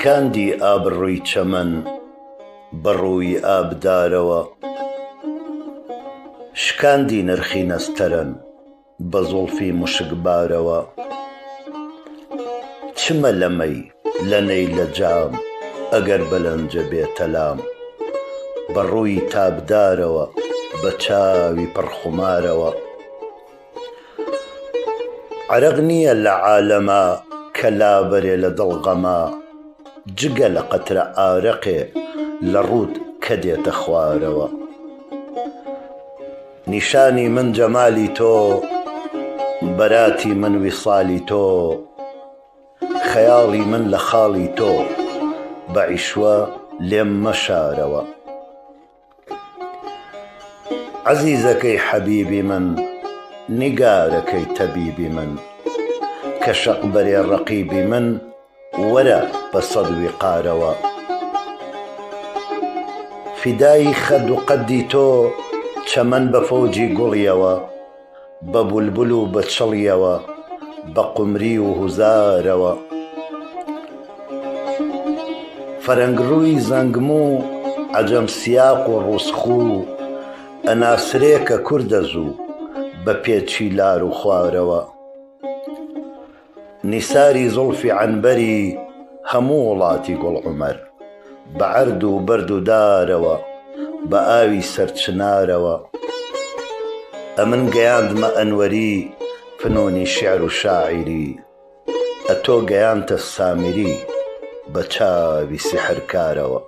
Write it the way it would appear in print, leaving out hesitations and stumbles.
شکاندی ئابڕووی چەمەن بەڕووی ئابدارەوە، شکاندی نرخی نەستەرن بە زوڵفی موشکبارەوە. چمە لەمەی لەنەی لە جام ئەگەر بەلەنجە بێتەلام، بەڕووی تابدارەوە بە چاوی پڕخومارەوە. عەرەق نییە لە عالەما کە لابەرێ لە دڵغەما، جگە لە قەترە ئارەقێ لە ڕوود کە دێتە خوارەوە. نیشانی من جەمالی تۆ، بەراتی من ویسالی تۆ، خەیاڵی من لە خاڵی تۆ بە عیشوە لێم مەشارەوە. عەزیزەکەی حەبیبی من، نیگارەکەی تەبیبی من، کە شەقبەرێ ڕەقیبی من وەرە بە سەد ویقارەوە. فیدایی خەد و قەدی تۆ چەمەن بە فەوجی گوڵیەوە، بە بولبول و بە چڵیەوە بە قومری و هوزارەوە. فەرەنگڕووی زەنگموو عەجەم سیاق و ڕووسخوو، ئەناسرێکە کوردە زوو بە پێچی لار و خوارەوە. نیساری زوڵفی عەنبەری هەموو وڵاتی گوڵعومەر، بە عەرد و بەرد و دارەوە بە ئاوی سەرچنارەوە. ئەمن گەیاندمە ئەنوەری فنوونی شیعر و شاعیری، ئەتۆ گەیانتە سامری بە چاوی سیحرکارەوە.